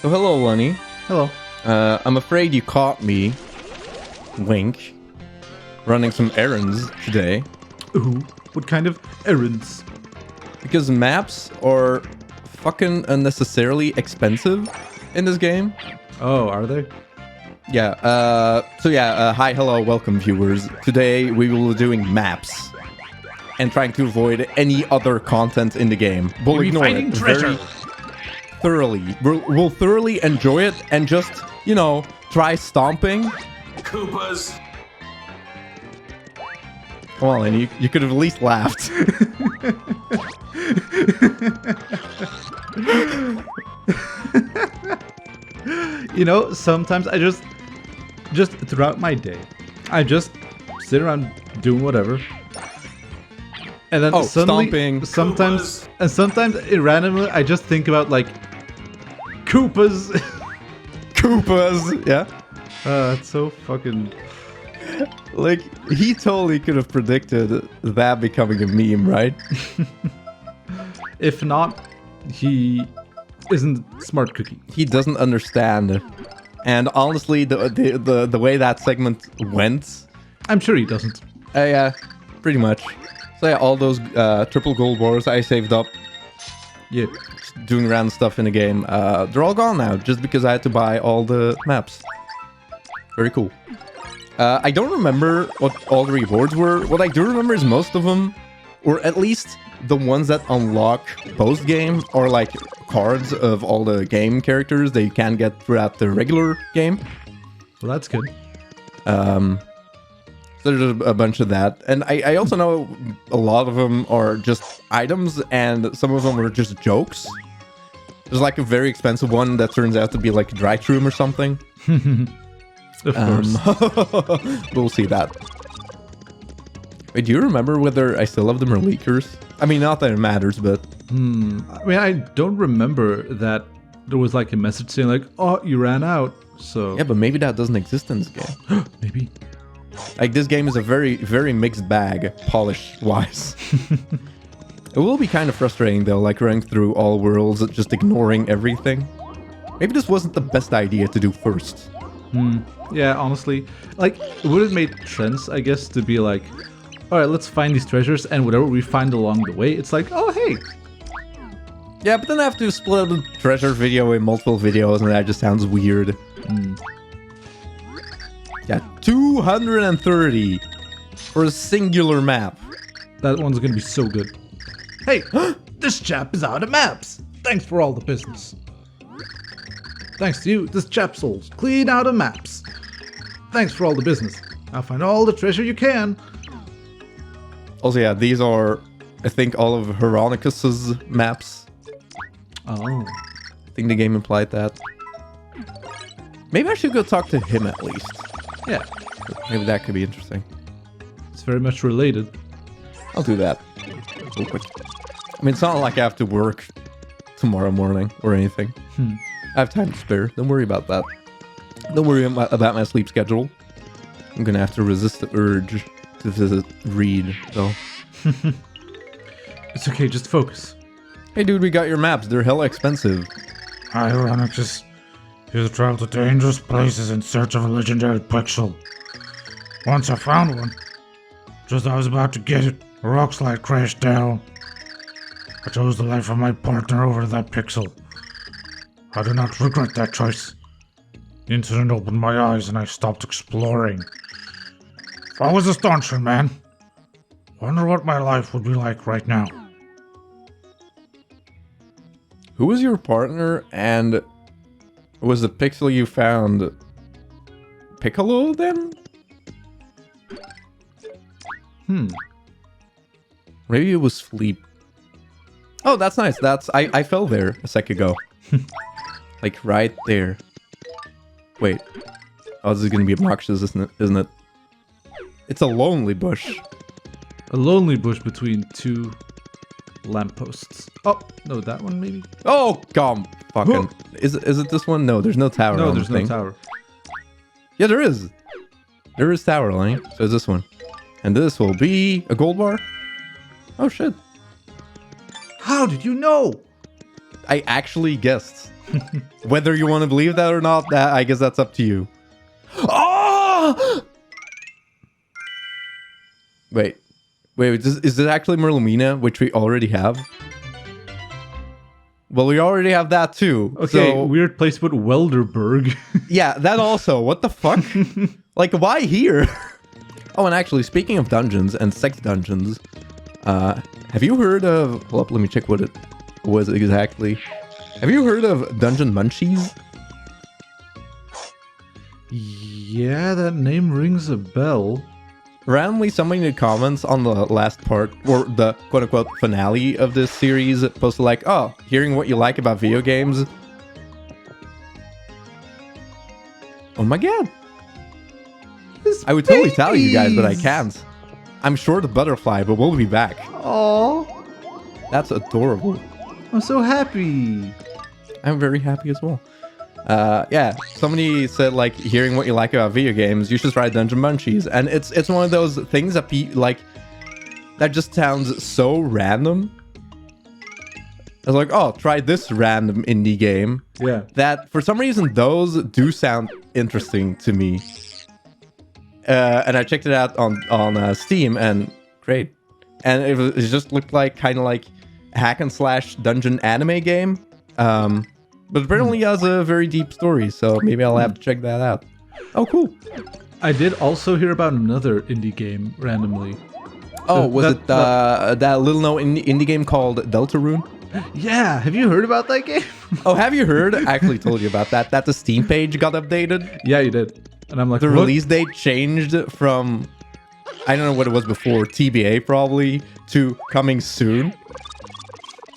So hello, Lenny. Hello. I'm afraid you caught me, wink, running some errands today. Ooh, what kind of errands? Because maps are fucking unnecessarily expensive in this game. Oh, are they? Yeah, hi, hello, welcome viewers. Today we will be doing maps and trying to avoid any other content in the game. We'll ignore it very thoroughly. We'll thoroughly enjoy it and just, you know, try stomping. Koopas. Come on, and you could have at least laughed. You know, sometimes I just throughout my day, I just sit around doing whatever. And then suddenly, stomping. sometimes randomly, I just think about like Koopas. Koopas, yeah. It's so fucking. Like, he totally could have predicted that becoming a meme, right? If not, he isn't smart cookie. He doesn't understand. And honestly, the way that segment went... I'm sure he doesn't. Yeah, pretty much. So yeah, all those triple gold bars I saved up Yeah. doing random stuff in the game, they're all gone now, just because I had to buy all the maps. Very cool. I don't remember what all the rewards were. What I do remember is most of them, or at least the ones that unlock post-game, are like cards of all the game characters that you can get throughout the regular game. Well, that's good. So there's a bunch of that. And I also know a lot of them are just items, and some of them are just jokes. There's like a very expensive one that turns out to be like a dry room or something. Of course. We'll see that. Wait, do you remember whether I still have them or leakers? I mean, not that it matters, but... I mean, I don't remember that there was like a message saying like, oh, you ran out, so... Yeah, but maybe that doesn't exist in this game. Maybe. Like, this game is a very, very mixed bag, polish-wise. It will be kind of frustrating, though, like running through all worlds, just ignoring everything. Maybe this wasn't the best idea to do first. Yeah, honestly, like, it would have made sense, I guess, to be like, all right, let's find these treasures, and whatever we find along the way, it's like, oh, hey. Yeah, but then I have to split the treasure video in multiple videos, and that just sounds weird. Yeah, 230 for a singular map. That one's gonna be so good. Hey, this chap is out of maps. Thanks for all the business. Thanks to you, this chap's soul's clean out of maps. Thanks for all the business. I'll find all the treasure you can. Also, yeah, these are, I think, all of Veronicus's maps. Oh. I think the game implied that. Maybe I should go talk to him at least. Yeah, Maybe that could be interesting. it's very much related. I'll do that. Real quick. I mean, it's not like I have to work tomorrow morning or anything. I have time to spare. Don't worry about that. Don't worry about my sleep schedule. I'm gonna have to resist the urge to visit Reed, though. It's okay, just focus. Hey, dude, we got your maps. They're hella expensive. Hi, Veronicus. You've traveled to dangerous places in search of a legendary pixel. Once I found one, just as I was about to get it, a rock slide crashed down. I chose the life of my partner over that pixel. I do not regret that choice. The incident opened my eyes and I stopped exploring. If I was a stauncher man, wonder what my life would be like right now. Who was your partner, and was the pixel you found Piccolo then? Maybe it was Sleep. Oh, that's nice. I fell there a sec ago. Like right there. Wait. Oh, this is gonna be obnoxious, isn't it? It's a lonely bush. A lonely bush between two lampposts. Oh, no, that one maybe? Oh, come fucking. Is it this one? No, there's no tower. No, on there's the no thing. tower. Yeah, there is. There is tower, Lenny. So is this one. And this will be a gold bar? Oh, shit. How did you know? I actually guessed. Whether you want to believe that or not, that I guess that's up to you. Oh! Wait, is this actually Merlumina, which we already have? Well, we already have that too. Okay, so, weird place, but Welderberg. yeah, that also. What the fuck? Like, why here? Oh, and actually, speaking of dungeons and sex dungeons, have you heard of... Well, let me check what it was exactly. Have you heard of Dungeon Munchies? Yeah, that name rings a bell. Randomly, somebody in the comments on the last part, or the quote-unquote finale of this series, posted like, oh, hearing what you like about video games. Oh my god. I would totally tell you guys, but I can't. I'm short of butterfly, but we'll be back. Oh, That's adorable. I'm so happy. I'm very happy as well. Yeah, somebody said like hearing what you like about video games, you should try Dungeon Munchies, and it's one of those things that that just sounds so random. I was like, oh, try this random indie game. Yeah. That for some reason those do sound interesting to me. And I checked it out on Steam, and great. And it just looked like kind of like hack and slash dungeon anime game. But apparently has a very deep story, so maybe I'll have to check that out. Oh, cool. I did also hear about another indie game randomly. Oh, was it that little known indie game called Deltarune? Yeah, have you heard about that game? Oh, have you heard? I actually told you about that. That the Steam page got updated. Yeah, you did. And I'm like, The what? release date changed from, I don't know what it was before, TBA probably, to coming soon.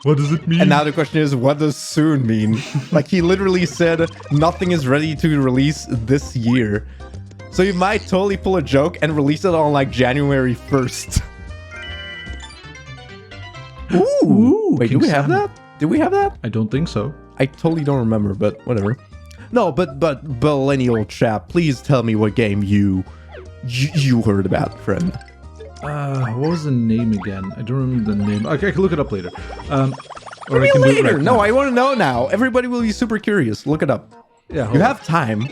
What does it mean? And now the question is, what does soon mean? Like, he literally said, nothing is ready to release this year. So you might totally pull a joke and release it on, like, January 1st. Ooh! Wait, do we have that? Did we have that? I don't think so. I totally don't remember, but whatever. No, but Lenny, old chap, please tell me what game you heard about, friend. What was the name again? I don't remember the name. Okay, I can look it up later. What do you mean later? No, I want to know now. Everybody will be super curious. Look it up. Yeah, You have time.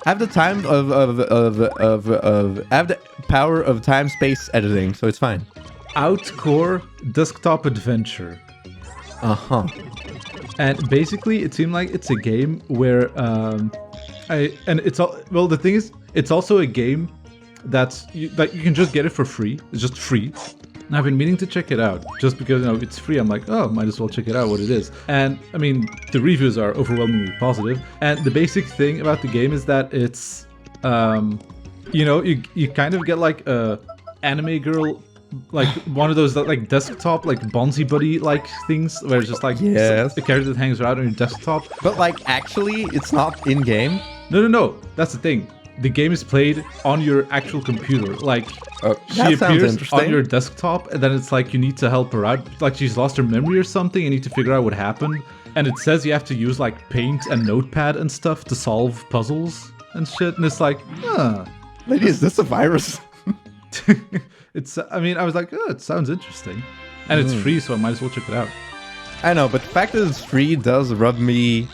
Have the time have the power of time space editing, so it's fine. Outcore Desktop Adventure. Uh-huh. And basically, it seemed like it's a game where the thing is, it's also a game that you can just get it for free. It's just free. And I've been meaning to check it out just because it's free. I'm like, oh, might as well check it out what it is. And I mean, the reviews are overwhelmingly positive. And the basic thing about the game is that it's you kind of get like a anime girl, like one of those like desktop like Bonzi Buddy like things where it's just like yes, a character that hangs around on your desktop. But like actually it's not in game. No, that's the thing. The game is played on your actual computer. Like she appears on your desktop, and then it's like you need to help her out. Like she's lost her memory or something. You need to figure out what happened. And it says you have to use like paint and notepad and stuff to solve puzzles and shit. And it's like, Lady, is this a virus? I was like, oh, it sounds interesting. And it's free, so I might as well check it out. I know, but the fact that it's free does rub me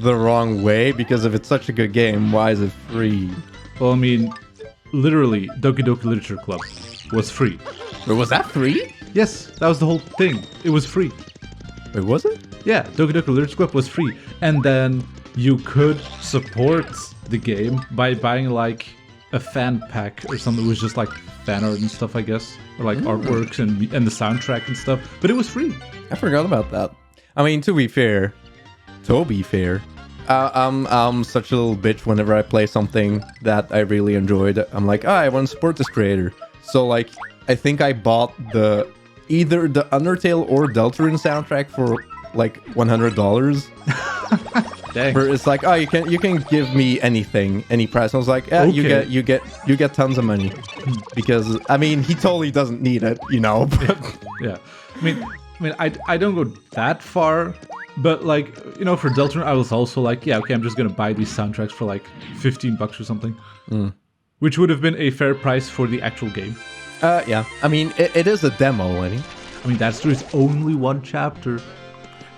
the wrong way, because if it's such a good game, why is it free? Well, I mean, literally, Doki Doki Literature Club was free. Wait, was that free? Yes, that was the whole thing. It was free. Wait, was it? Yeah, Doki Doki Literature Club was free. And then you could support the game by buying like a fan pack or something. It was just like fan art and stuff, I guess. Or like artworks and the soundtrack and stuff. But it was free. I forgot about that. I mean, to be fair, I'm such a little bitch whenever I play something that I really enjoyed. I'm like, I want to support this creator. So like, I think I bought either the Undertale or Deltarune soundtrack for like $100. Dang. Where it's like, oh, you can give me anything, any price. I was like, yeah, okay. you get tons of money, because I mean, he totally doesn't need it, But Yeah, I mean, I don't go that far, but like, for Deltarune, I was also like, yeah, okay, I'm just gonna buy these soundtracks for like $15 or something, which would have been a fair price for the actual game. Yeah, I mean, it is a demo, Lenny. I mean, that's true. It's only one chapter.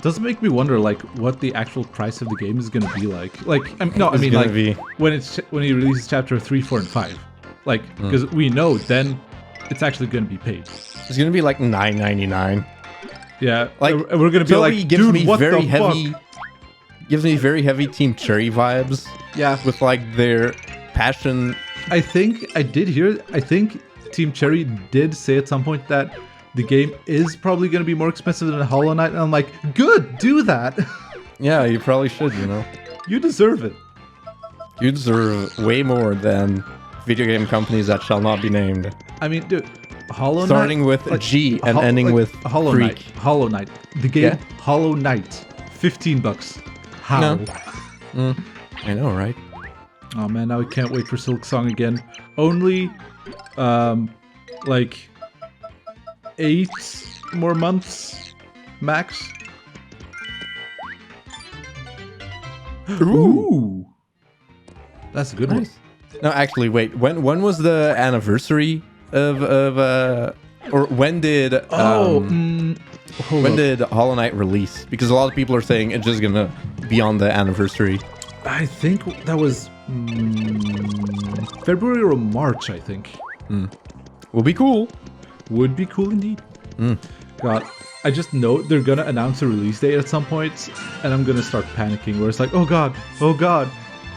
does make me wonder, like, what the actual price of the game is gonna be like. Like, I mean, gonna like, be- when he releases chapter 3, 4, and 5. Like, because we know then it's actually gonna be paid. It's gonna be like $9.99. Yeah, Like, we're gonna be Joey like, gives dude, me what very the heavy, fuck? gives me very heavy Team Cherry vibes. Yeah, With like their passion. I think I did hear. I think Team Cherry did say at some point that the game is probably going to be more expensive than Hollow Knight, and I'm like, good, do that. Yeah, you probably should, you know. You deserve it. You deserve way more than video game companies that shall not be named. I mean, dude, Hollow Knight. Starting with G and ending with Hollow Freak. Knight. Hollow Knight. The game Yeah. Hollow Knight. $15. How? No. I know, right? Oh man, now I can't wait for Silk Song again. Only, like 8 more months max. Ooh, that's a good one. Nice. No, actually, wait. When was the anniversary of or when did Hold when up. did Hollow Knight release? Because a lot of people are saying it's just gonna be on the anniversary. I think that was February or March. I think Will be cool. would be cool indeed. God, I just know they're gonna announce a release date at some point, and I'm gonna start panicking. Where it's like, oh god,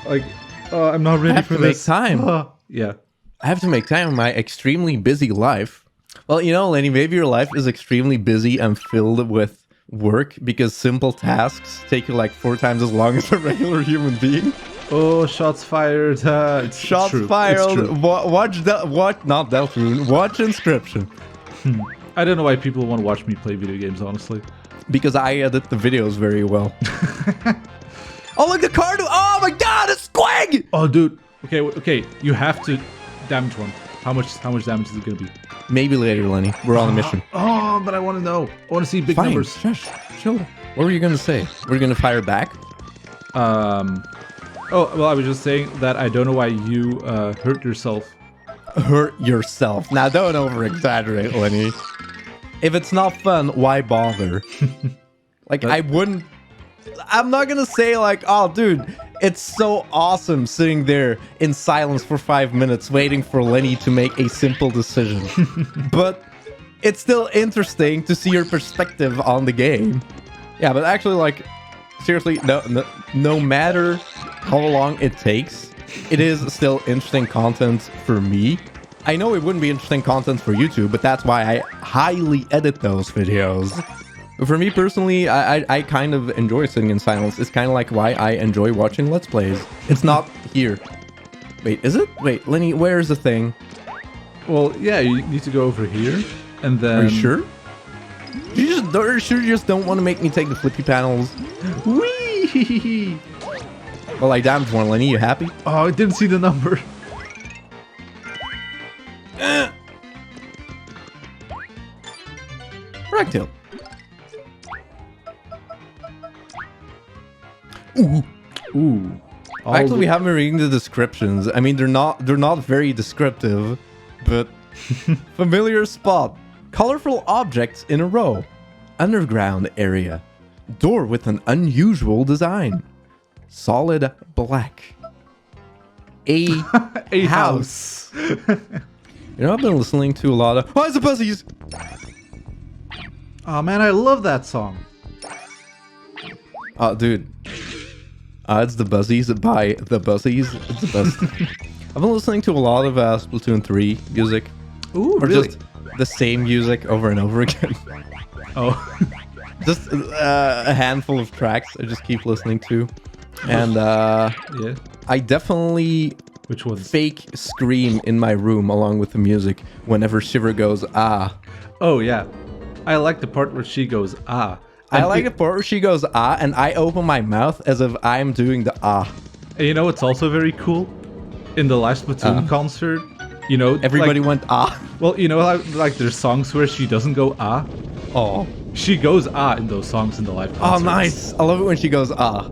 like I'm not ready have for to make this. time. Yeah. I have to make time in my extremely busy life. Well, you know, Lenny, maybe your life is extremely busy and filled with work because simple tasks take you like 4 times as long as a regular human being. Oh, shots fired. It's Shots true. fired. It's true. Watch not Deltarune. Watch Inscription. I don't know why people want to watch me play video games, honestly. Because I edit the videos very well. Oh, look, the card! Oh my god, it's Squig! Oh, dude. Okay. You have to damage one. How much damage is it gonna be? Maybe later, Lenny. We're on a mission. Oh, but I want to know. I want to see big Fine. numbers. Shush. Chill. What were you gonna say? We're gonna fire back? Oh, well, I was just saying that I don't know why you hurt yourself. Hurt yourself. Now, don't over-exaggerate, Lenny. If it's not fun, why bother? Like, I'm not gonna say like, oh, dude, it's so awesome sitting there in silence for 5 minutes waiting for Lenny to make a simple decision. But it's still interesting to see your perspective on the game. Yeah, but actually, like, seriously, no matter how long it takes, it is still interesting content for me. I know it wouldn't be interesting content for YouTube, but that's why I highly edit those videos. For me personally, I kind of enjoy sitting in silence. It's kind of like why I enjoy watching Let's Plays. It's not here. Wait, is it? Wait, Lenny, where's the thing? Well, yeah, you need to go over here, and then... Are you sure? You just don't want to make me take the flippy panels. Whee! Well, I damaged one, Lenny. You happy? Oh, I didn't see the number. Ragtail. Ooh. Ooh. Actually, we haven't been reading the descriptions. I mean, they're not very descriptive, but familiar spot. Colorful objects in a row. Underground area. Door with an unusual design. Solid black. A house. You know, I've been listening to a lot of... Oh, it's the Buzzies! Oh man, I love that song. Oh, dude. It's the Buzzies by the Buzzies. It's the best. I've been listening to a lot of Splatoon 3 music. Ooh, Or really? just the same music over and over again. Oh. Just a handful of tracks I just keep listening to. And Yeah. I definitely Which ones? fake scream in my room along with the music whenever Shiver goes, ah. Oh yeah. I like the part where she goes, ah. I And like the part where she goes, ah, and I open my mouth as if I'm doing the ah. And you know what's also very cool? In the live Splatoon concert, you know, Everybody like, went, ah. well, you know how like there's songs where she doesn't go ah? Oh. She goes ah in those songs in the live Oh, concert. nice. I love it when she goes, ah.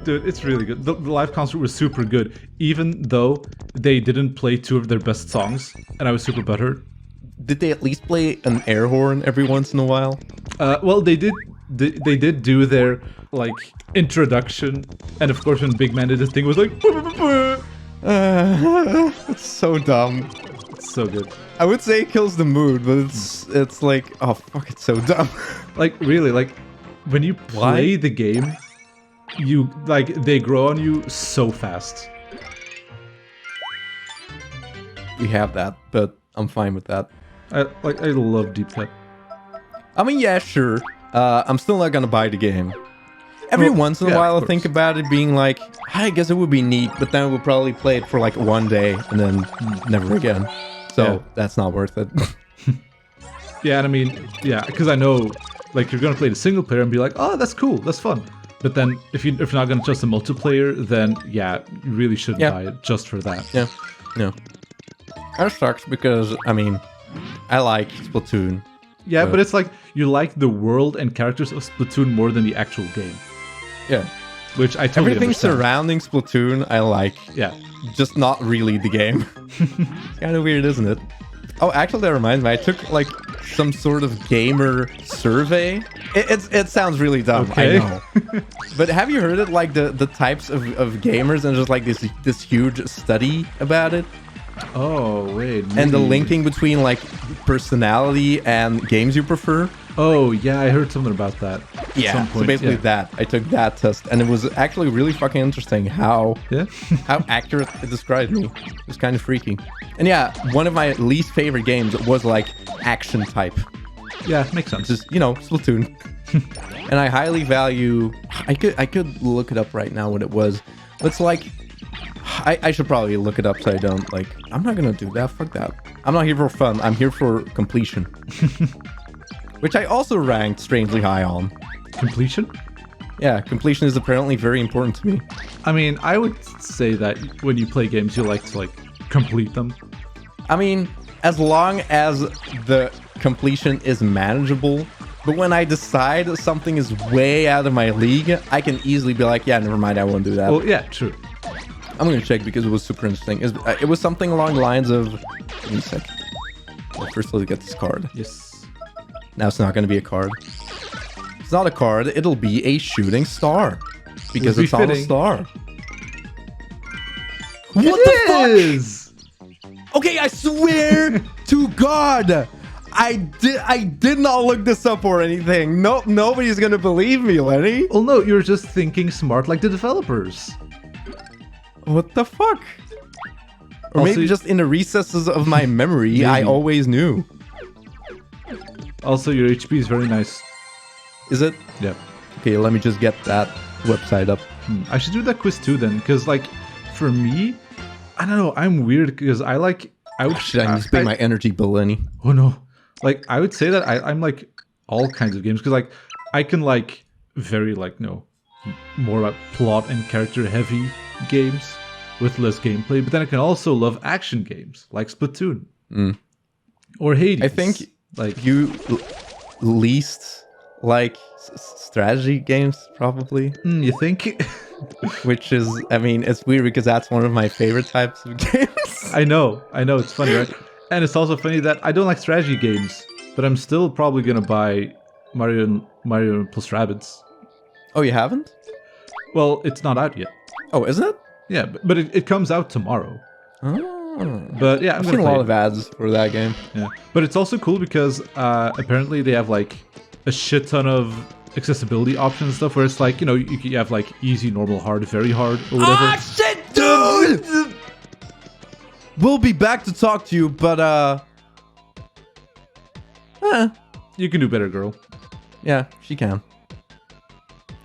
Dude, it's really good. The live concert was super good, even though they didn't play 2 of their best songs, and I was super butthurt. Did they at least play an air horn every once in a while? Well, they did. They did do their like introduction, and of course, when Big Man did this thing, it was like, It's so dumb. it's so good. I would say it kills the mood, but it's like, oh fuck, it's so dumb. Like really, like when you play the game, you like they grow on you so fast. We have that, but I'm fine with that. I love Deep Cut. I mean, yeah, sure. I'm still not gonna buy the game. Every Well, once in a yeah, while, of I think course. about it being like, I guess it would be neat, but then we'll probably play it for like one day and then never again. So Yeah. that's not worth it. Yeah, and I mean, yeah, because I know, like, you're gonna play the single player and be like, oh, that's cool, that's fun. But then, if you're not gonna trust the multiplayer, then yeah, you really shouldn't Yeah. buy it just for that. Yeah, no. That sucks because, I mean, I like Splatoon. Yeah, but it's like you like the world and characters of Splatoon more than the actual game, Yeah. which I totally Everything understand. surrounding Splatoon, I like. Yeah. Just not really the game. Kind of weird, isn't it? Oh, actually, that reminds me. I took like some sort of gamer survey. It sounds really dumb, Okay. I know. But have you heard it? Like the types of gamers and just like this huge study about it, Oh wait. and the maybe. linking between like personality and games you prefer. Oh yeah, I heard something about that. at some So point, basically yeah. that. I took that test, and it was actually really fucking interesting how Yeah. how accurate it described me. It was kind of freaky. And yeah, one of my least favorite games was like action type. Yeah, makes sense. Just, you know, Splatoon. And I highly value... I could look it up right now what it was. It's like... I should probably look it up so I don't, like... I'm not gonna do that. Fuck that. I'm not here for fun. I'm here for completion. Which I also ranked strangely high on. Completion? Yeah, completion is apparently very important to me. I mean, I would say that when you play games, you like to like complete them. I mean, as long as the completion is manageable, but when I decide something is way out of my league, I can easily be like, yeah, never mind, I won't do that. Well, yeah, true. I'm gonna check because it was super interesting. It was something along the lines of... Give me a sec. Well, first, let's get this card. Yes. Now it's not gonna be a card. It's not a card, it'll be a shooting star. Because Would be it's on a fitting. star. What the fuck? is. Okay, I swear to God, I did not look this up or anything. No, nobody's gonna believe me, Lenny. Well, no, you're just thinking smart like the developers. What the fuck? Or Also, maybe just in the recesses of my memory, I Maybe. always knew. Also, your HP is very nice. Is it? Yeah. Okay, let me just get that website up. I should do that quiz too then, because like, for me, I don't know, I'm weird because I would Should I need to pay my energy bill, Lenny? Oh no. Like, I would say that I'm like all kinds of games, because like, I can like very like, more about plot and character heavy games with less gameplay, but then I can also love action games like Splatoon or Hades. I think like you least like strategy games, probably. you think? Which is, I mean, it's weird because that's one of my favorite types of games. I know, it's funny, right? And it's also funny that I don't like strategy games, but I'm still probably gonna buy Mario plus Rabbids. Oh, you haven't? Well, it's not out yet. Oh, isn't it? Yeah, but it comes out tomorrow. Oh. But yeah, I'm I've gonna seen a play lot it. of ads for that game. Yeah, but it's also cool because apparently they have like a shit ton of accessibility options and stuff where it's like, you have like easy, normal, hard, very hard, or whatever. Ah, shit, dude! We'll be back to talk to you, but, You can do better, girl. yeah, she can.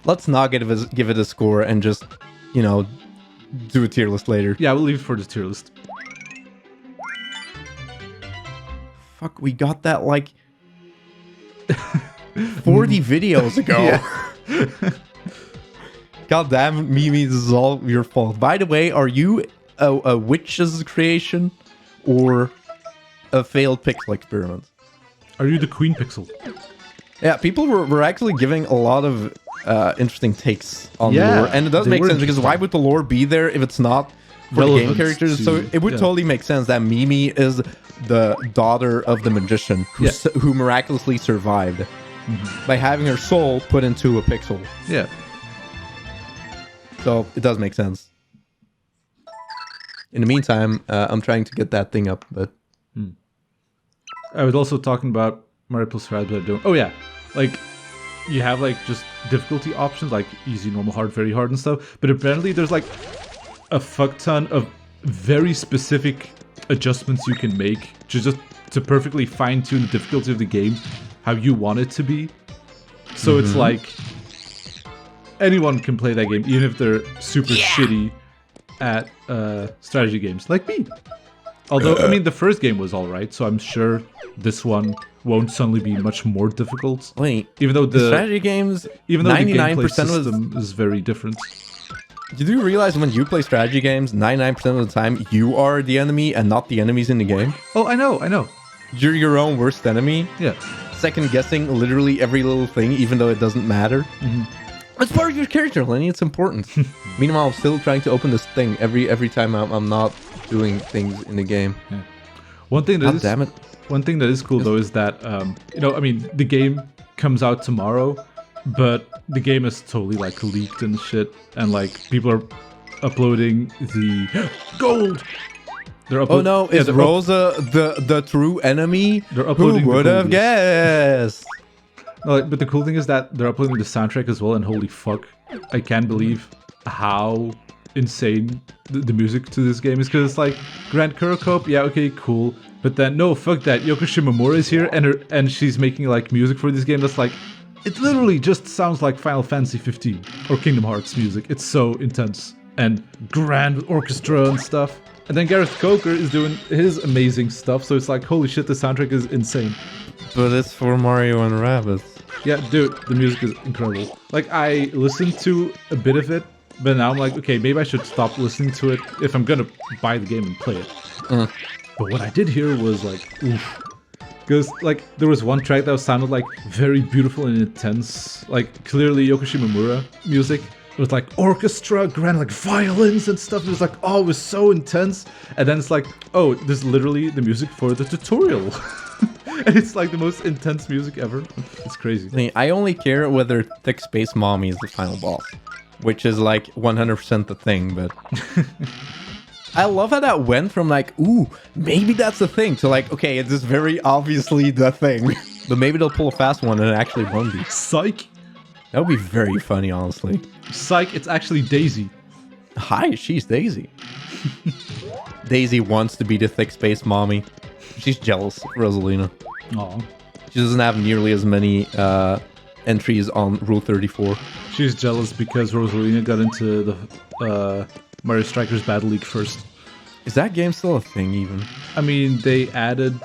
Let's not give it a score and just, do a tier list later. Yeah, we'll leave it for the tier list. Fuck, we got that, like, 40 videos ago. Yeah. God damn it, Mimi, this is all your fault. By the way, are you a witch's creation or a failed pixel experiment? Are you the Queen Pixel? Yeah, people were actually giving a lot of interesting takes on the Yeah, lore. And it does they make were sense, because why interesting. would the lore be there if it's not for the game Relevant characters? to- So it would yeah. totally make sense that Mimi is the daughter of the magician Yeah. who miraculously survived. by having her soul put into a pixel. Yeah. So it does make sense. In the meantime, I'm trying to get that thing up, but... I was also talking about Mario plus Rabbids. Oh yeah, like you have like just difficulty options like easy, normal, hard, very hard and stuff. But apparently there's like a fuck ton of very specific adjustments you can make to perfectly fine tune the difficulty of the game how you want it to be. So it's like anyone can play that game, even if they're super shitty at strategy games, like me. Although, I mean, the first game was alright, so I'm sure this one won't suddenly be much more difficult. Wait, even though the strategy games, even though 99% the gameplay system is very different. Did you realize when you play strategy games, 99% of the time, you are the enemy and not the enemies in the game? Oh, I know. You're your own worst enemy. Yeah. Second guessing literally every little thing, even though it doesn't matter. It's part of your character, Lenny. It's important. Meanwhile, I'm still trying to open this thing every time I'm not doing things in the game. Yeah. One thing that damn it. One thing that is cool though is that you know, I mean, the game comes out tomorrow, but the game is totally like leaked and shit, and like people are uploading the gold. Oh no, is Rosa the true enemy? They're uploading. Who would have guessed? No, but the cool thing is that they're uploading the soundtrack as well, and holy fuck, I can't believe how insane the music to this game is, because it's like Grand Kurokop, yeah, okay, cool, but then no, fuck that, Yoko Shimomura is here and she's making like music for this game that's like, it literally just sounds like Final Fantasy 15 or Kingdom Hearts music. It's so intense and grand orchestra and stuff. And then Gareth Coker is doing his amazing stuff, so it's like, holy shit, the soundtrack is insane. But it's for Mario and Rabbids. Yeah, dude, the music is incredible. Like, I listened to a bit of it, but now I'm like, okay, maybe I should stop listening to it if I'm gonna buy the game and play it. But what I did hear was like, oof. Because, like, there was one track that sounded like very beautiful and intense, like clearly Yoko Shimomura music. It was like orchestra, grand, like violins and stuff. It was like, oh, it was so intense. And then it's like, oh, this is literally the music for the tutorial. And it's like the most intense music ever. It's crazy. I only care whether Thick Space Mommy is the final boss, which is like 100% the thing, but... I love how that went from like, ooh, maybe that's the thing, to like, okay, it's just very obviously the thing. But maybe they'll pull a fast one and it actually won't be. Psych! That would be very funny, honestly. Psych, it's actually Daisy. Hi, she's Daisy. Daisy wants to be the Thick Space Mommy. She's jealous of Rosalina. Aw. She doesn't have nearly as many entries on Rule 34. She's jealous because Rosalina got into the Mario Strikers Battle League first. Is that game still a thing, even? I mean, they added...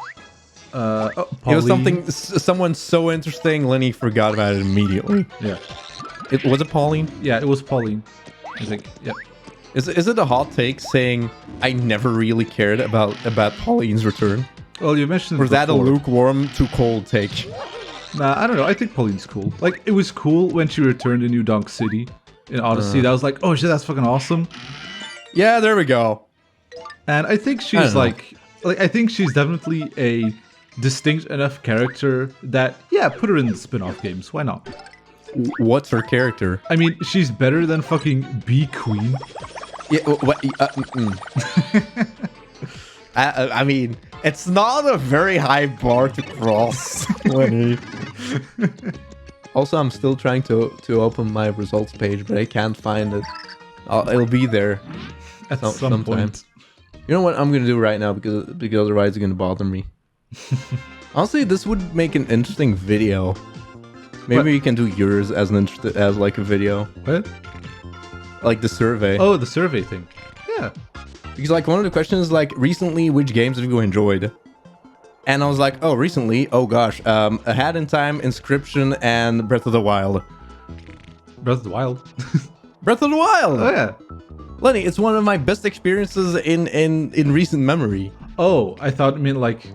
it was someone so interesting, Lenny forgot about it immediately. Yeah. Was it Pauline? Yeah, it was Pauline. I think, yeah. Is it a hot take saying I never really cared about Pauline's return? Well, you mentioned it Or is that a before. lukewarm to cold take? Nah, I don't know. I think Pauline's cool. Like, it was cool when she returned in New Donk City in Odyssey. That was like, oh shit, that's fucking awesome. Yeah, there we go. And I think she's like I think she's definitely a distinct enough character that, yeah, put her in the spin-off games. Why not? What's her character? I mean, she's better than fucking Bee Queen. Yeah, I mean, it's not a very high bar to cross, Lenny. Also, I'm still trying to open my results page, but I can't find it. It'll be there At some point. You know what I'm gonna do right now, because otherwise it's gonna bother me. Honestly, this would make an interesting video. Maybe you can do yours as like a video. What? Like the survey. Oh, the survey thing. Yeah. Because like one of the questions is like, recently, which games have you enjoyed? And I was like, oh, recently, oh gosh, A Hat in Time, Inscription, and Breath of the Wild. Breath of the Wild. Breath of the Wild! Oh yeah. Lenny, it's one of my best experiences in recent memory. Oh, I thought it meant like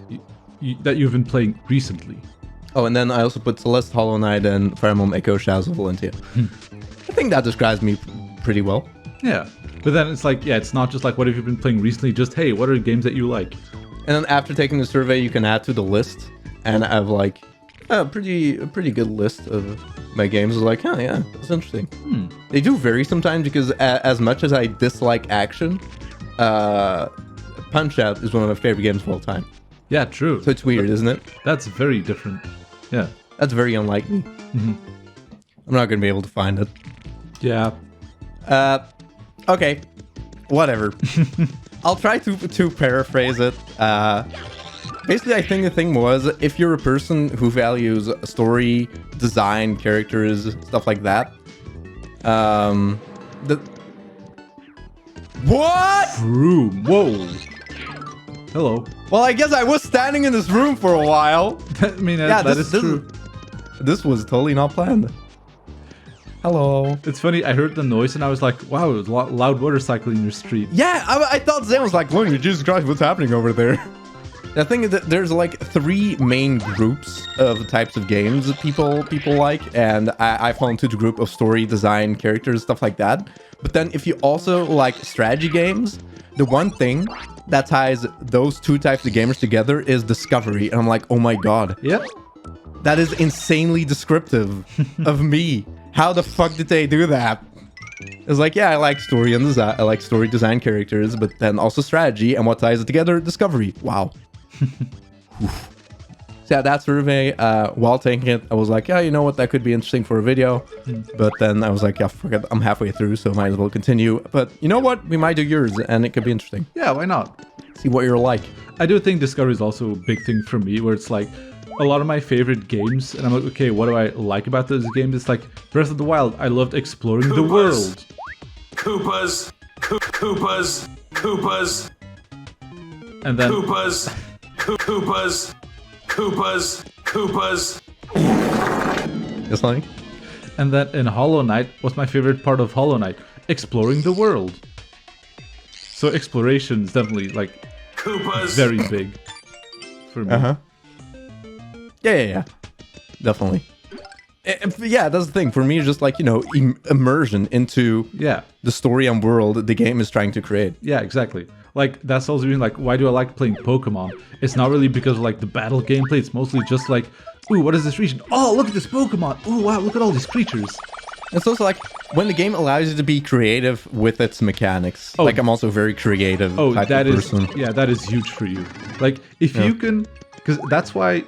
that you've been playing recently. Oh, and then I also put Celeste, Hollow Knight, and Fire Emblem Echo Shadows of Valentia. I think that describes me pretty well. Yeah. But then it's like, yeah, it's not just like, what have you been playing recently? Just, hey, what are games that you like? And then after taking the survey, you can add to the list. And I have like a pretty good list of my games. I was like, oh yeah, that's interesting. They do vary sometimes because as much as I dislike action, Punch-Out is one of my favorite games of all time. Yeah, true. So it's weird, isn't it? That's very different. Yeah. That's very unlike me. I'm not going to be able to find it. Yeah. Okay. Whatever. I'll try to paraphrase it. Basically, I think the thing was, if you're a person who values story, design, characters, stuff like that, What? Room. Whoa. Hello. Well, I guess I was standing in this room for a while. I mean, that is true. This was totally not planned. Hello. It's funny, I heard the noise and I was like, wow, it was loud motorcycle in your street. Yeah, I thought Zane was like, look, Jesus Christ, what's happening over there? The thing is that there's like 3 main groups of types of games that people like, and I fall into the group of story, design, characters, stuff like that. But then if you also like strategy games, the one thing that ties those 2 types of gamers together is discovery. And I'm like, oh my god. Yep. That is insanely descriptive of me. How the fuck did they do that? It's like, yeah, I like story and design. I like story, design, characters, but then also strategy. And what ties it together? Discovery. Wow. So yeah, that survey, while taking it, I was like, yeah, you know what? That could be interesting for a video. But then I was like, yeah, forget, I'm halfway through, so might as well continue. But you know what? We might do yours, and it could be interesting. Yeah, why not? See what you're like. I do think discovery is also a big thing for me, where it's like a lot of my favorite games, and I'm like, okay, what do I like about those games? It's like Breath of the Wild. I loved exploring the world. Koopas. Koopas. Koopas. And then Koopas. Koopas. Koopas. Koopas. Just like. And then in Hollow Knight, what's my favorite part of Hollow Knight? Exploring the world. So exploration is definitely like Koopas. very big for me. Yeah. Definitely. Yeah, that's the thing. For me, it's just like, you know, immersion into the story and world the game is trying to create. Yeah, exactly. Like, that's also being like, why do I like playing Pokemon? It's not really because of like the battle gameplay. It's mostly just like, ooh, what is this region? Oh, look at this Pokemon. Ooh, wow, look at all these creatures. It's also like when the game allows you to be creative with its mechanics. Oh. Like, I'm also very creative type that of is person. yeah, that is huge for you. Like, if you can, because that's why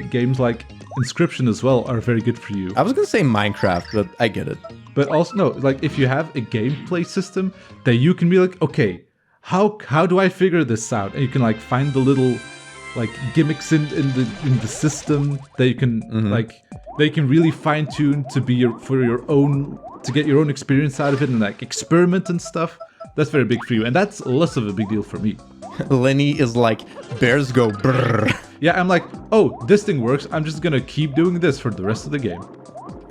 games like Inscription as well are very good for you. I was gonna say Minecraft, but I get it. But also, no, like, if you have a gameplay system that you can be like, okay, how do I figure this out? And you can like find the little like gimmicks in the system that you can like they can really fine tune to be to get your own experience out of it and like experiment and stuff. That's very big for you, and that's less of a big deal for me. Lenny is like, bears go brrr. Yeah, I'm like, oh, this thing works. I'm just gonna keep doing this for the rest of the game.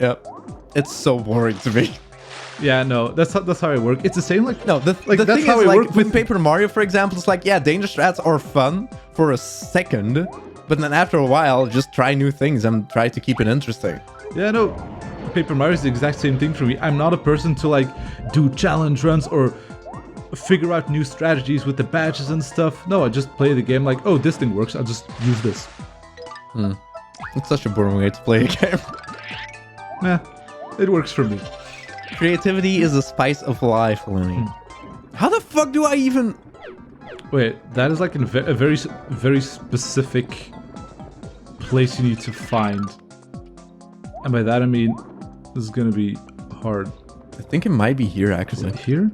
Yep. It's so boring to me. Yeah, no, that's how I work. It's the same like No, the that's thing how is, I like, work with Paper Mario, for example, it's like, yeah, danger strats are fun for a second, but then after a while, just try new things and try to keep it interesting. Yeah, no, Paper Mario is the exact same thing for me. I'm not a person to like do challenge runs or figure out new strategies with the badges and stuff. No, I just play the game like, oh, this thing works, I'll just use this. It's such a boring way to play a game. Nah, it works for me. Creativity is the spice of life, Lenny. How the fuck do I even... Wait, that is like a very specific place you need to find. And by that I mean, this is gonna be hard. I think it might be here, Is actually. it here?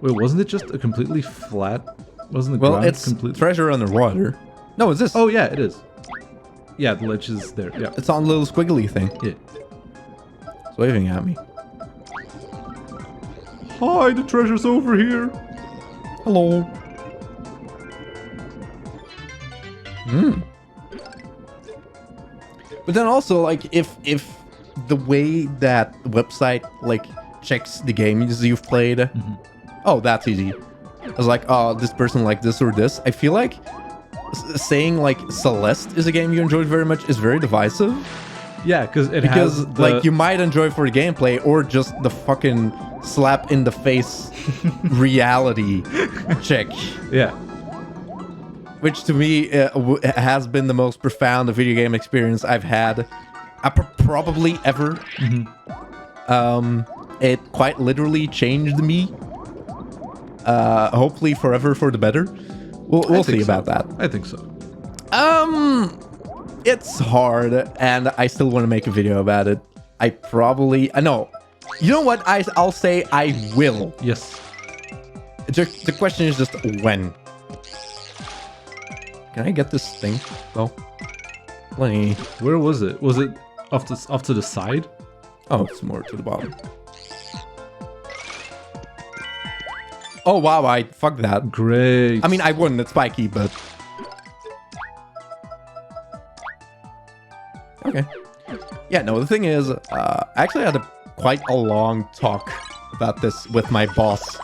Wait, wasn't it just a completely flat? Wasn't the Well, ground it's completely... treasure underwater. No, it's this. Oh, yeah, it is. Yeah, the ledge is there. Yeah. It's on a little squiggly thing. Yeah. It's waving at me. Hi, the treasure's over here. Hello. But then also, like, if the way that website like checks the games you've played, oh, that's easy. I was like, oh, this person liked this or this. I feel like saying like Celeste is a game you enjoyed very much is very divisive. Yeah, because Like, you might enjoy for the gameplay or just the fucking slap in the face reality check. Yeah. which to me has been the most profound video game experience I've had probably ever. It quite literally changed me. Hopefully forever for the better. We'll see about that. I think so. It's hard, and I still want to make a video about it. I know. You know what? I'll say I will. Yes. The question is just when. Can I get this thing though? Lenny. Where was it? Was it off to the side? Oh, it's more to the bottom. Oh wow! I fucked that. Great. I mean, I wouldn't. It's spiky, but okay. Yeah. No. The thing is, I actually had quite a long talk about this with my boss.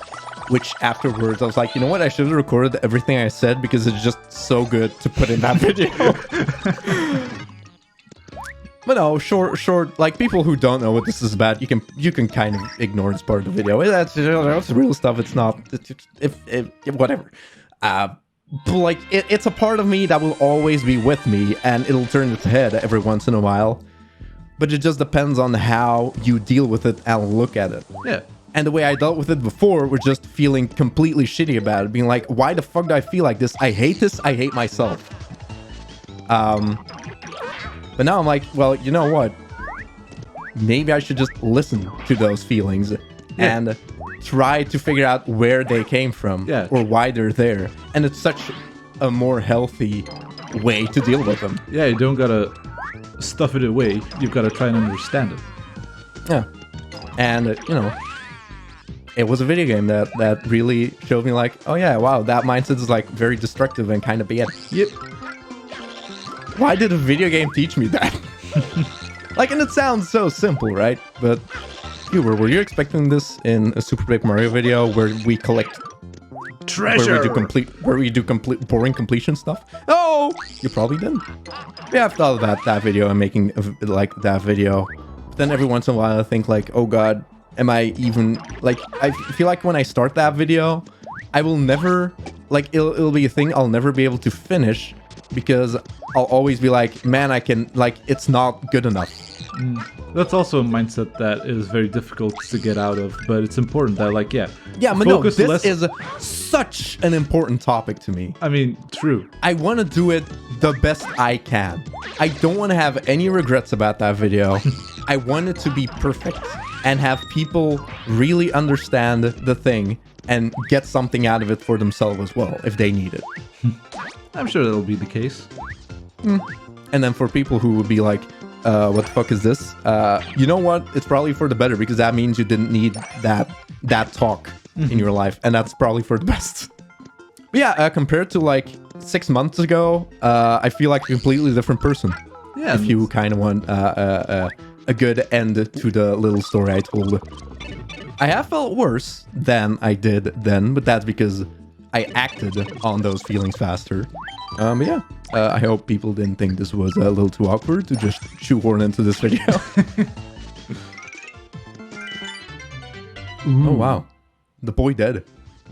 Which afterwards I was like, you know what? I should have recorded everything I said because it's just so good to put in that video. But no, short. Like people who don't know what this is about, you can kind of ignore this part of the video. That's real stuff. It's not. Whatever. But like it's a part of me that will always be with me, and it'll turn its head every once in a while. But it just depends on how you deal with it and look at it. Yeah. And the way I dealt with it before was just feeling completely shitty about it. Being like, why the fuck do I feel like this? I hate this. I hate myself. But now I'm like, well, you know what? Maybe I should just listen to those feelings and try to figure out where they came from or why they're there. And it's such a more healthy way to deal with them. Yeah, you don't gotta stuff it away. You've gotta try and understand it. Yeah. And, you know... It was a video game that really showed me like, oh yeah, wow, that mindset is like very destructive and kind of bad. Yep. Why did a video game teach me that? Like, and it sounds so simple, right? But were you expecting this in a Super Big Mario video where we collect treasure, where we do complete boring completion stuff? Oh, you probably didn't. Yeah, I've thought about that video and making like that video. But then every once in a while I think like, oh god. Am I even, like, I feel like when I start that video, I will never, like, it'll be a thing I'll never be able to finish because I'll always be like, man, I can, like, it's not good enough. That's also a mindset that is very difficult to get out of, but it's important that, like, yeah, but no, this is such an important topic to me. I mean, true. I want to do it the best I can. I don't want to have any regrets about that video. I want it to be perfect. And have people really understand the thing and get something out of it for themselves as well, if they need it. I'm sure that'll be the case. And then for people who would be like, what the fuck is this? You know what? It's probably for the better, because that means you didn't need that talk in your life. And that's probably for the best. But yeah, compared to like 6 months ago, I feel like a completely different person. Yeah. If you kind of want... a good end to the little story I told. I have felt worse than I did then, but that's because I acted on those feelings faster. But yeah, I hope people didn't think this was a little too awkward to just shoehorn into this video. Oh wow, the boy dead.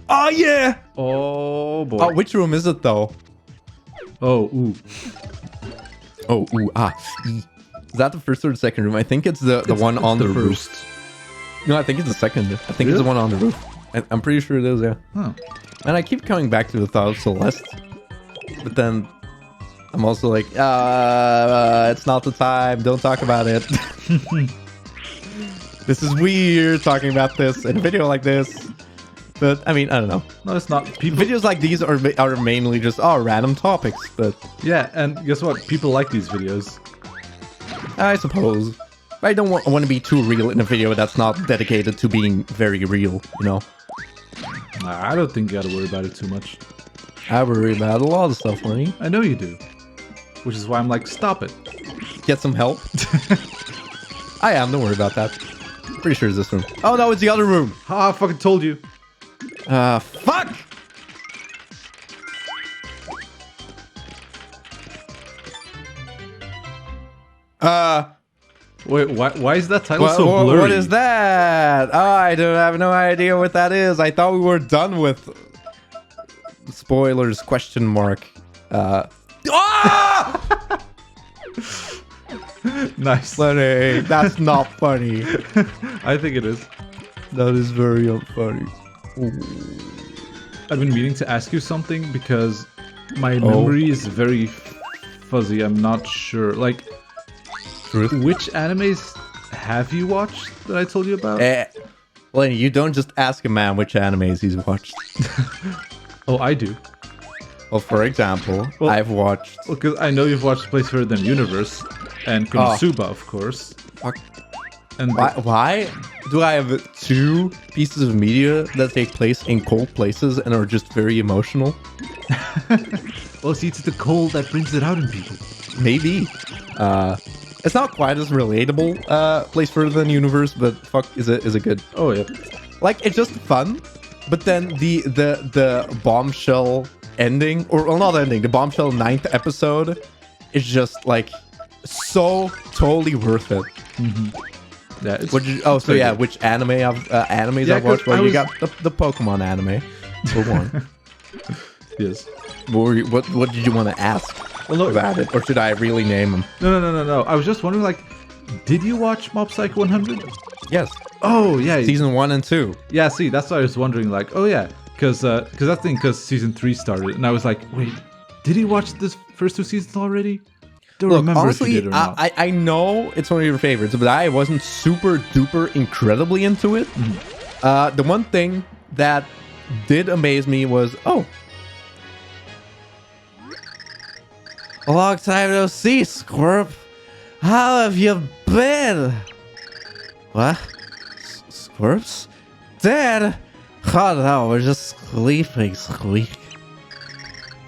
Oh yeah! Oh boy. Oh, which room is it though? Oh, ooh. Oh, ooh, ah. Is that the first or the second room? I think it's the one on the roof. No, I think it's the second. I think it's the one on the roof. I'm pretty sure it is, yeah. Huh. And I keep coming back to the thought of Celeste. But then I'm also like, it's not the time. Don't talk about it. This is weird talking about this in a video like this. But, I mean, I don't know. No, it's not. Videos like these are mainly just, random topics. But yeah, and guess what? People like these videos. I suppose. I don't want to be too real in a video that's not dedicated to being very real, you know? I don't think you gotta worry about it too much. I worry about a lot of stuff, Lenny. I know you do. Which is why I'm like, stop it. Get some help. I am, don't worry about that. Pretty sure it's this room. Oh no, it's the other room! I fucking told you. Fuck! Wait, why is that title so blurry? What is that? Oh, I have no idea what that is. I thought we were done with spoilers, question mark. Nice. Lenny, that's not funny. I think it is. That is very unfunny. I've been meaning to ask you something because my memory is very fuzzy. I'm not sure. Like, Truth. which animes have you watched that I told you about? Lenny, you don't just ask a man which animes he's watched. Oh, I do. Well, for example, Well- I've watched... Because I know you've watched Place Further Than Universe and Konosuba, of course. Fuck. And Why do I have 2 pieces of media that take place in cold places and are just very emotional? well, see, it's the cold that brings it out in people. Maybe. It's not quite as relatable, Place Further Than Universe, but fuck, is it good? Oh yeah. Like, it's just fun, but then the bombshell ending, or well, not ending, the bombshell 9th episode is just like so totally worth it. Yeah. It's, Which animes I've watched? Well, you got the Pokemon anime for one. yes. What did you want to ask about it, or should I really name them? No. I was just wondering, like, did you watch Mob Psycho 100? Yes, Oh yeah. season 1 and 2. Yeah. See, that's why I was wondering. Like, oh yeah, because season 3 started, and I was like, wait, did he watch this first 2 seasons already? Don't Look, remember honestly, if he did or not. I know it's one of your favorites, but I wasn't super duper incredibly into it. The one thing that did amaze me was, a long time no see, Squirp. How have you been? What? Squirps? Dead? Oh no, we're just sleeping, Squeak.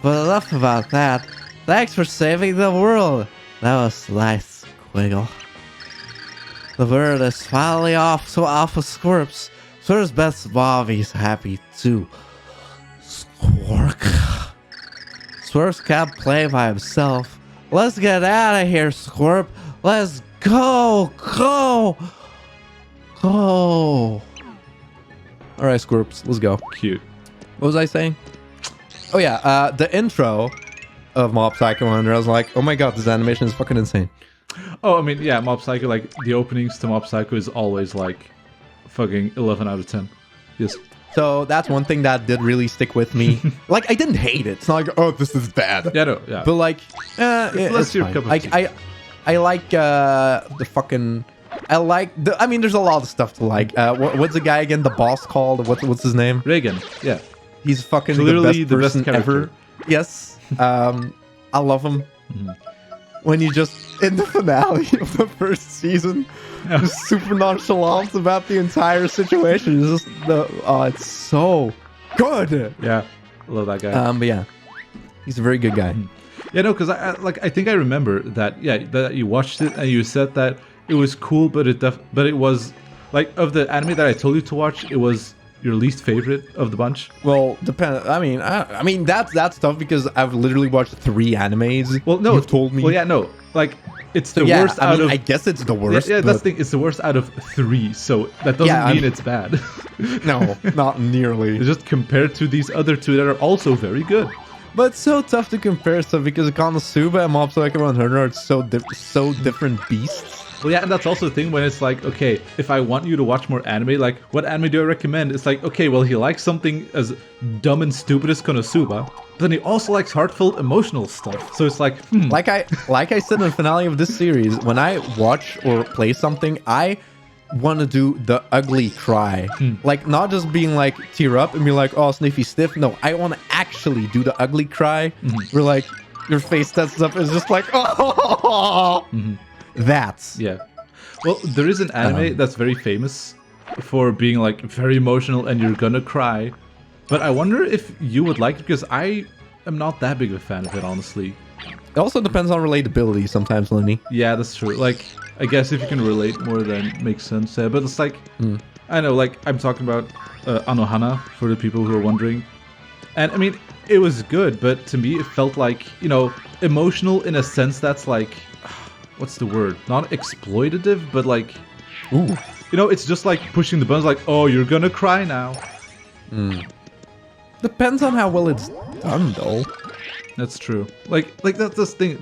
But enough about that. Thanks for saving the world. That was nice, Quiggle. The bird is finally off of Squirps. Squirp's best mommy's happy too. Squirk. Squirps can't play by himself. Let's get out of here, Squirp. Let's go. Alright, Squirps, let's go. Cute. What was I saying? Oh yeah, the intro of Mob Psycho 100, I was like, oh my god, this animation is fucking insane. Oh, I mean, yeah, Mob Psycho, like, the openings to Mob Psycho is always, like, fucking 11 out of 10. Yes. So that's one thing that did really stick with me. Like, I didn't hate it. It's not like, oh, this is bad. Yeah, no, yeah. But like, less your fine. cup of Like, tea. I like the fucking... I mean, there's a lot of stuff to like. What's the guy again? The boss called? What's his name? Reagan, yeah. He's fucking Clearly the best person character. ever. Yes. I love him. When you just, in the finale of the first season, just super nonchalant about the entire situation. It's just it's so good. Yeah, I love that guy. But yeah, he's a very good guy. Yeah, no, because I think I remember that. Yeah, that you watched it and you said that it was cool, but it was like, of the anime that I told you to watch, it was your least favorite of the bunch. Well, depend. I mean that's tough because I've literally watched 3 animes. Well, no, you've told me. Well, yeah, no, like it's the yeah, worst out of. I guess it's the worst. Yeah, that's but the thing. It's the worst out of 3, so that doesn't mean it's bad. no, not nearly. It's just compared to these other 2 that are also very good. But it's so tough to compare stuff because Konosuba and Mob Psycho 100 are so different beasts. Well, yeah, and that's also the thing when it's like, okay, if I want you to watch more anime, like, what anime do I recommend? It's like, okay, well, he likes something as dumb and stupid as Konosuba, but then he also likes heartfelt, emotional stuff. So it's like, Like I said in the finale of this series, when I watch or play something, I want to do the ugly cry. Like, not just being like, tear up and be like, oh, sniffy stiff. No, I want to actually do the ugly cry. Where like, your face tenses up and it's just like, oh. That's yeah. Well, there is an anime that's very famous for being like very emotional and you're gonna cry. But I wonder if you would like it, because I am not that big of a fan of it, honestly. It also depends on relatability sometimes, Lenny. Yeah, that's true. Like, I guess if you can relate more, then makes sense. But it's like, I know, like, I'm talking about Anohana, for the people who are wondering. And I mean, it was good, but to me it felt like, you know, emotional in a sense that's like, what's the word? Not exploitative, but like, Ooh. you know, it's just like pushing the buttons like, oh, you're gonna cry now. Depends on how well it's done, though. That's true. Like that's the thing.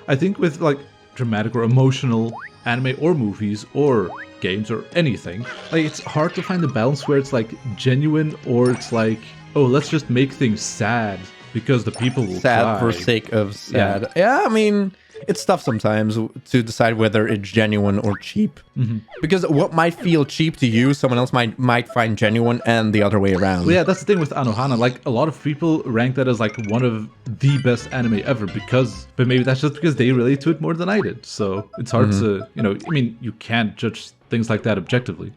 I think with like dramatic or emotional anime or movies or games or anything, like it's hard to find the balance where it's like genuine or it's like, oh, let's just make things sad because the people will Sad cry. for sake of sad. Yeah, I mean, it's tough sometimes to decide whether it's genuine or cheap. Because what might feel cheap to you, someone else might find genuine, and the other way around. Well, yeah, that's the thing with Anohana. Like, a lot of people rank that as like one of the best anime ever but maybe that's just because they relate to it more than I did. So it's hard to, I mean, you can't judge things like that objectively.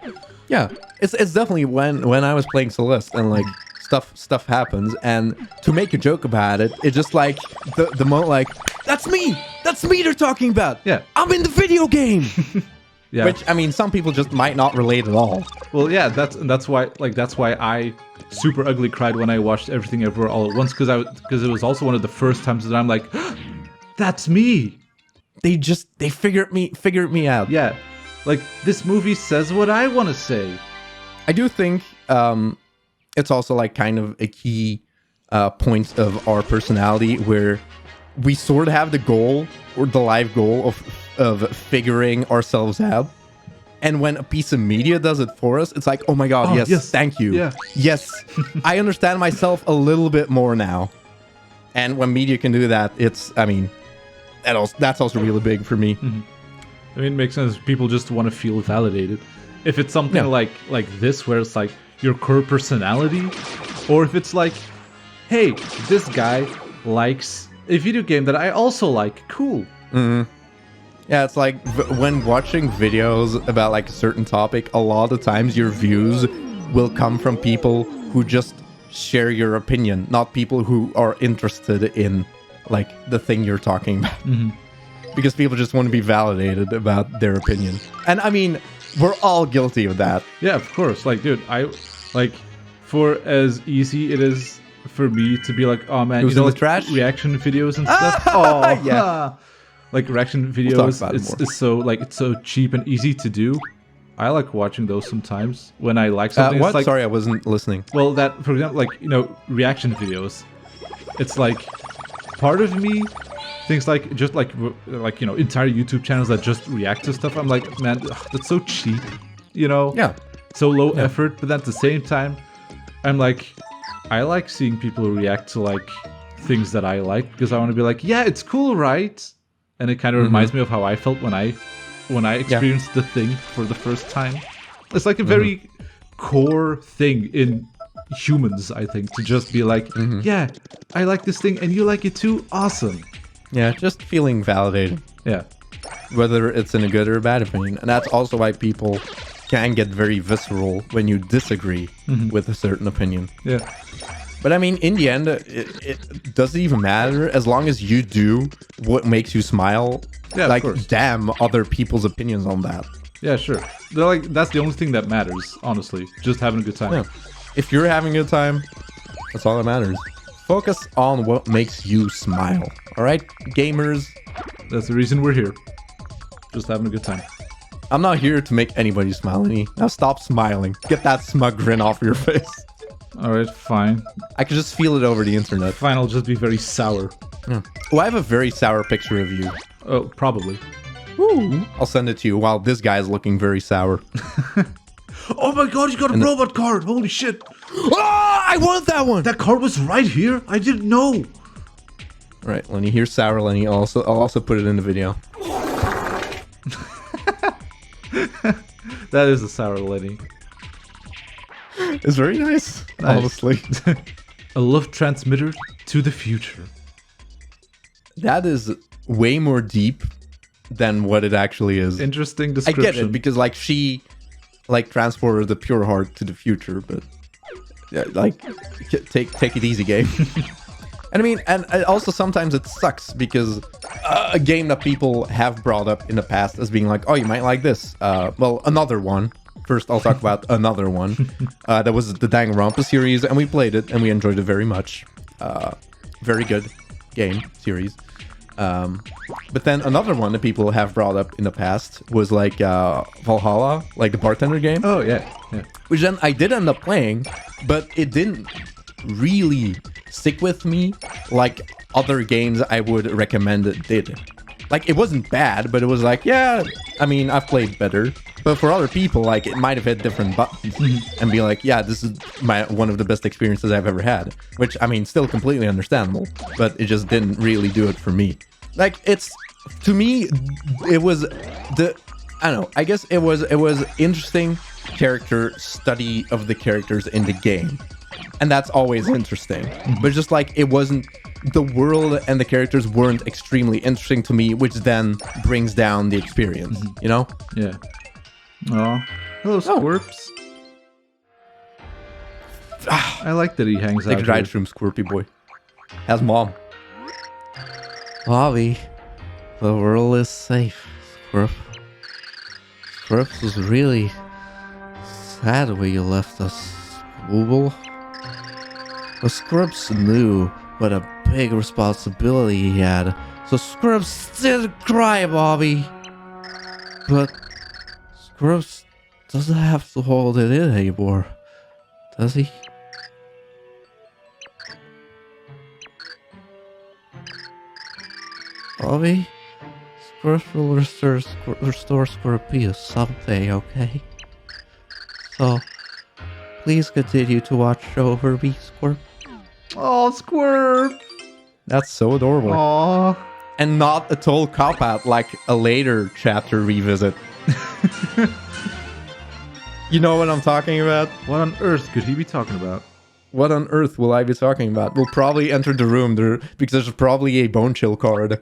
Yeah, it's definitely when I was playing Celeste and like stuff happens, and to make a joke about it, it's just like the moment like, that's me they're talking about. Yeah. I'm in the video game. Yeah. Which, I mean, some people just might not relate at all. Well, yeah, that's why I super ugly cried when I watched Everything Everywhere All at Once, because it was also one of the first times that I'm like, that's me. They figured me out. Yeah, like this movie says what I want to say. I do think it's also like kind of a key point of our personality where we sort of have the goal or the life goal of figuring ourselves out. And when a piece of media does it for us, it's like, oh my god, yes, thank you. Yeah. Yes, I understand myself a little bit more now. And when media can do that, that's also really big for me. I mean, it makes sense. People just want to feel validated. If it's something like this, where it's like your core personality, or if it's like, hey, this guy likes a video game that I also like, cool. Yeah, it's like when watching videos about like a certain topic, a lot of times your views will come from people who just share your opinion, not people who are interested in like the thing you're talking about. Because people just want to be validated about their opinion. And I mean, we're all guilty of that. Yeah, of course. Like, dude, for as easy it is for me to be like, oh man, It was in the like trash? reaction videos and stuff. Oh Yeah. Like reaction We'll talk videos about it is so like it's so cheap and easy to do. I like watching those sometimes when I like something. What? It's like, Sorry, I wasn't listening. well, that for example, like reaction videos. It's like part of me thinks like just like entire YouTube channels that just react to stuff. I'm like, man, that's so cheap. Yeah. So low effort, but at the same time, I'm like, I like seeing people react to like things that I like because I want to be like, yeah, it's cool, right? And it kind of reminds me of how I felt when I experienced the thing for the first time. It's like a very core thing in humans, I think, to just be like, yeah, I like this thing and you like it too, awesome. Yeah, just feeling validated, Yeah. whether it's in a good or a bad opinion. And that's also why people can get very visceral when you disagree with a certain opinion. Yeah. But I mean, in the end, it doesn't even matter as long as you do what makes you smile. Yeah, of like, course. damn other people's opinions on that. Yeah, sure. They're like, that's the only thing that matters, honestly. Just having a good time. Yeah. If you're having a good time, that's all that matters. Focus on what makes you smile. All right, gamers? That's the reason we're here. Just having a good time. I'm not here to make anybody smile, Lenny. Now stop smiling. Get that smug grin off your face. Alright, fine. I can just feel it over the internet. Fine, I'll just be very sour. Yeah. Oh, I have a very sour picture of you. Oh, probably. Ooh. I'll send it to you while this guy's looking very sour. Oh my god, he's got a robot card! Holy shit! Oh, I want that one! That card was right here? I didn't know! All right, Lenny, here's sour Lenny. I'll also put it in the video. That is a sour Lenny. It's very nice, honestly. A love transmitter to the future. That is way more deep than what it actually is. Interesting I description. get it, because like she transported the pure heart to the future, but yeah, like take it easy, game. And I mean, and also sometimes it sucks because a game that people have brought up in the past as being like, oh, you might like this. Well, another one. First, I'll talk about another one. That was the Danganronpa series, and we played it, and we enjoyed it very much. Very good game series. But then another one that people have brought up in the past was like Valhalla, like the bartender game. Oh, yeah. Which then I did end up playing, but it didn't really stick with me like other games I would recommend it did. Like, it wasn't bad, but it was like, yeah, I mean, I've played better. But for other people, like, it might have hit different buttons and be like, yeah, this is one of the best experiences I've ever had. Which, I mean, still completely understandable, but it just didn't really do it for me. Like, to me, it was I don't know, I guess it was interesting character study of the characters in the game. And that's always interesting. But just like, it wasn't, the world and the characters weren't extremely interesting to me, which then brings down the experience, you know? Yeah. Oh, hello, Squirps. I like that he hangs out Take a here. ride from Squirpy Boy. How's mom? Bobby, the world is safe, Squirp. Squirps was really sad when you left us, Booble. But Squirps knew what a big responsibility he had, so Squirps didn't cry, Bobby. But Squirps doesn't have to hold it in anymore, does he? Bobby, Squirps will restore Scorpius someday, okay? So, please continue to watch over me, Squirp. Oh, Squirp. That's so adorable. Aw. And not a total cop-out like a later chapter revisit. You know what I'm talking about? What on earth could he be talking about? What on earth will I be talking about? We'll probably enter the room there because there's probably a bone chill card.